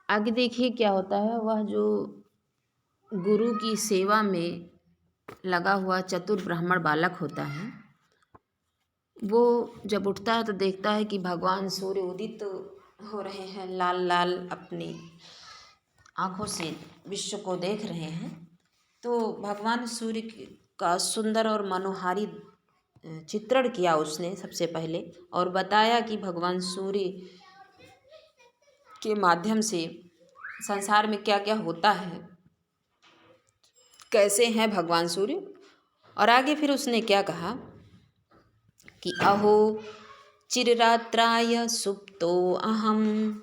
आगे देखिए क्या होता है। वह जो गुरु की सेवा में लगा हुआ चतुर ब्राह्मण बालक होता है, वो जब उठता है तो देखता है कि भगवान सूर्य उदित हो रहे हैं, लाल लाल अपनी आँखों से विश्व को देख रहे हैं। तो भगवान सूर्य का सुंदर और मनोहारी चित्रण किया उसने सबसे पहले, और बताया कि भगवान सूर्य के माध्यम से संसार में क्या क्या होता है, कैसे हैं भगवान सूर्य। और आगे फिर उसने क्या कहा कि अहो चिररात्राय सुप्तो अहम,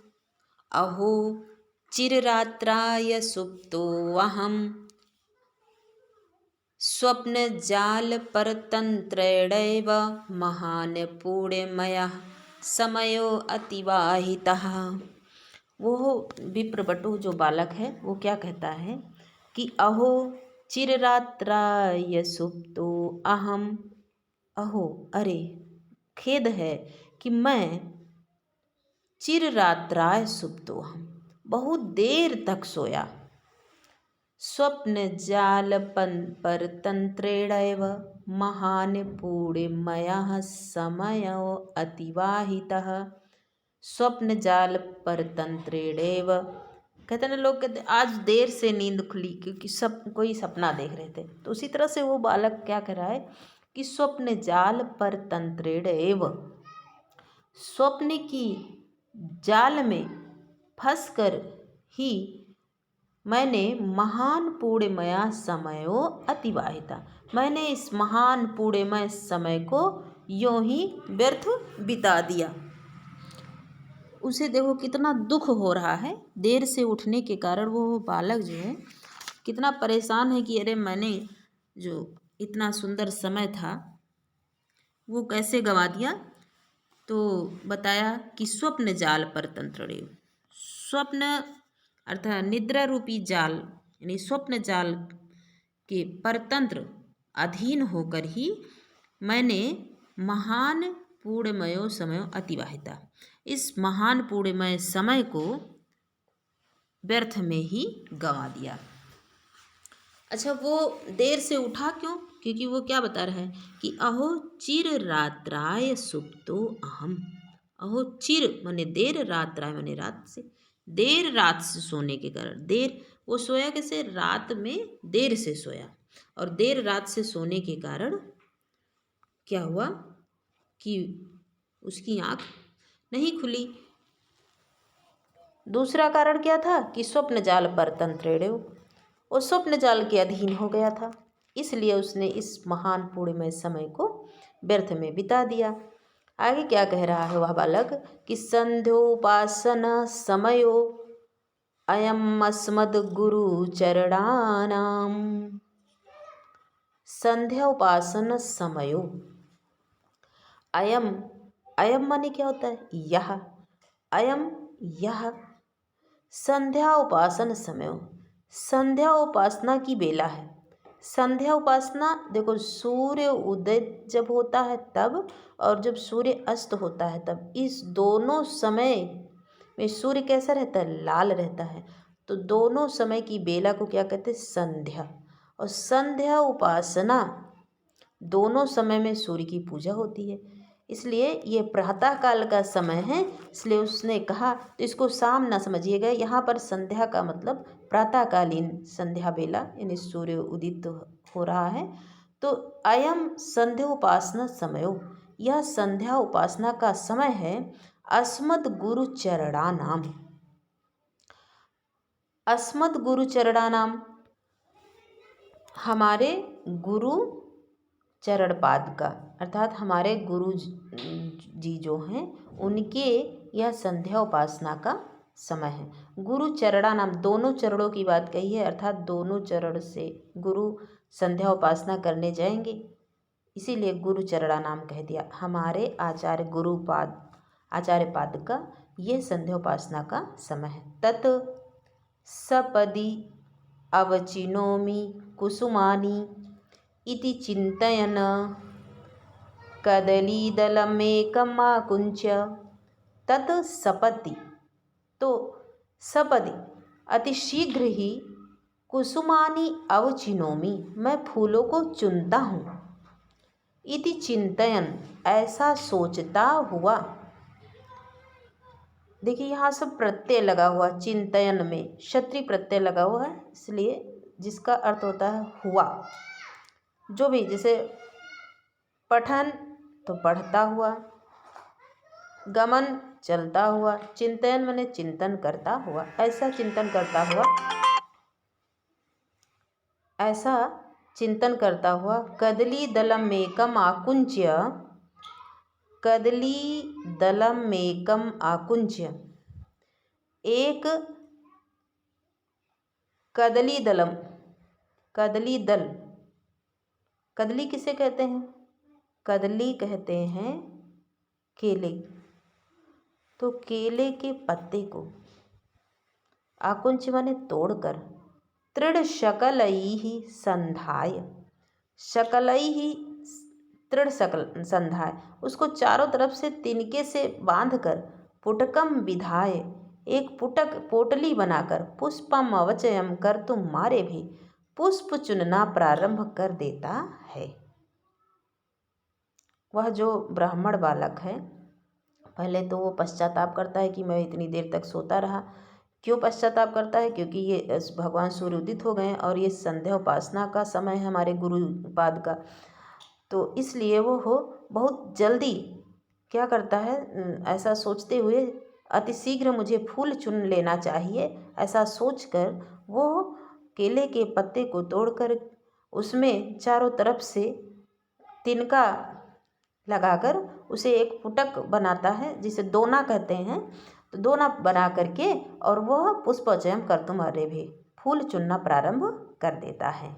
अहो चिररात्राय सुप्तो अहम, स्वप्नजालपरतन्त्रेणैव महान् पूर्णमयः समयो अतिवाहितः। वो विप्रवटु जो बालक है वो क्या कहता है कि अहो चिररात्राय सुप्तो अहम, अहो अरे खेद है कि मैं चिररात्राय सुप्तो अहम, बहुत देर तक सोया। स्वप्न जालपन पर तंत्रेणैव महान पूर्णमयः समयो अतिवाहितः। स्वप्न जाल पर तंत्रेणैव, कहते ना लोग कहते आज देर से नींद खुली क्योंकि सब कोई सपना देख रहे थे। तो उसी तरह से वो बालक क्या कर रहा है कि स्वप्न जाल पर तंत्रेणैव, स्वप्न की जाल में फंसकर ही मैंने महान पूर्णमया समयो अतिवाहिता, मैंने इस महान पूर्णमय समय को यूं ही व्यर्थ बिता दिया। उसे देखो कितना दुख हो रहा है देर से उठने के कारण। वो बालक जो है कितना परेशान है कि अरे मैंने जो इतना सुंदर समय था वो कैसे गंवा दिया। तो बताया कि स्वप्न जाल पर तंत्रे, स्वप्न अर्थात निद्रा रूपी जाल यानी स्वप्न जाल के परतंत्र अधीन होकर ही मैंने महान पूर्णमयो समय अतिवाहिता, इस महान पूर्णमय समय को व्यर्थ में ही गंवा दिया। अच्छा, वो देर से उठा क्यों? क्योंकि वो क्या बता रहा है कि अहो चिर रात्राय सुप्तो अहम, अहो चिर माने देर, रात्राय माने रात से, देर रात से सोने के कारण, देर वो सोया कैसे, रात में देर से सोया, और देर रात से सोने के कारण क्या हुआ कि उसकी आँख नहीं खुली। दूसरा कारण क्या था कि स्वप्न जाल पर तंत्रेण, वो स्वप्न जाल के अधीन हो गया था, इसलिए उसने इस महान पूर्णमय समय को व्यर्थ में बिता दिया। आगे क्या कह रहा है वह बालक कि संध्योपासना समयो अयम अस्मद गुरु चरणानाम, संध्या उपासना समयो, अयम, अयम माने क्या होता है, यह, अयम यह संध्या उपासना समय, संध्या उपासना की बेला है। संध्या उपासना देखो, सूर्य उदय जब होता है तब, और जब सूर्य अस्त होता है तब, इस दोनों समय में सूर्य कैसा रहता है, लाल रहता है। तो दोनों समय की बेला को क्या कहते हैं, संध्या। और संध्या उपासना दोनों समय में सूर्य की पूजा होती है, इसलिए ये प्रातः काल का समय है, इसलिए उसने कहा। तो इसको शाम ना समझिएगा, यहाँ पर संध्या का मतलब प्रातःकालीन संध्या बेला यानी सूर्य उदित हो रहा है। तो अयम संध्या उपासना समयो, यह संध्या उपासना का समय है। अस्मद गुरु चरणानाम, अस्मद गुरु चरणानाम हमारे गुरु चरण पाद का, अर्थात हमारे गुरु जी जो हैं उनके यह संध्या उपासना का समय है। गुरु चरणा नाम, दोनों चरणों की बात कही है, अर्थात दोनों चरण से गुरु संध्या उपासना करने जाएंगे, इसीलिए गुरु चरणा नाम कह दिया। हमारे आचार्य गुरुपाद, आचार्य पाद का ये संध्या उपासना का समय है। तत् सपदि अवचिनोमि कुसुमानि इति चिंतयन कदलीदलमेकमाकुंच्य, तत् सपति, तो सपदि अतिशीघ्र ही कुसुमानि अवचिनोमि, मैं फूलों को चुनता हूँ। इति चिंतयन, ऐसा सोचता हुआ। देखिए यहाँ सब प्रत्यय लगा हुआ, चिंतयन में क्षत्रिय प्रत्यय लगा हुआ है, इसलिए जिसका अर्थ होता है हुआ। जो भी, जैसे पठन तो पढ़ता हुआ, गमन चलता हुआ, चिंतन माने चिंतन करता हुआ, ऐसा चिंतन करता हुआ, ऐसा चिंतन करता हुआ। कदली दलमेकम आकुंच्य, कदली दलमेकम आकुंच्य, एक कदली दलम, कदली दल, कदली किसे कहते हैं? कदली कहते हैं केले। तो केले के पत्ते को आकुंच माने तोड़कर, तृण शकलैहि संधाय, शकलैहि तृण सकल संधाय, उसको चारों तरफ से तिनके से बांधकर, पुटकम विधाय, एक पुटक पोटली बनाकर, पुष्पम अवचयम कर तुम मारे भी, पुष्प चुनना प्रारंभ कर देता है। वह जो ब्राह्मण बालक है, पहले तो वो पश्चाताप करता है कि मैं इतनी देर तक सोता रहा। क्यों पश्चाताप करता है? क्योंकि ये भगवान सूर्य उदित हो गए हैं और ये संध्या उपासना का समय है हमारे गुरुपाद का, तो इसलिए वो बहुत जल्दी क्या करता है, ऐसा सोचते हुए अतिशीघ्र मुझे फूल चुन लेना चाहिए, ऐसा सोचकर वो केले के पत्ते को तोड़कर उसमें चारों तरफ से तिनका लगाकर उसे एक पुटक बनाता है, जिसे दोना कहते हैं। तो दोना बना करके और वह पुष्पचयन कर्तुम आरेभे, फूल चुनना प्रारंभ कर देता है।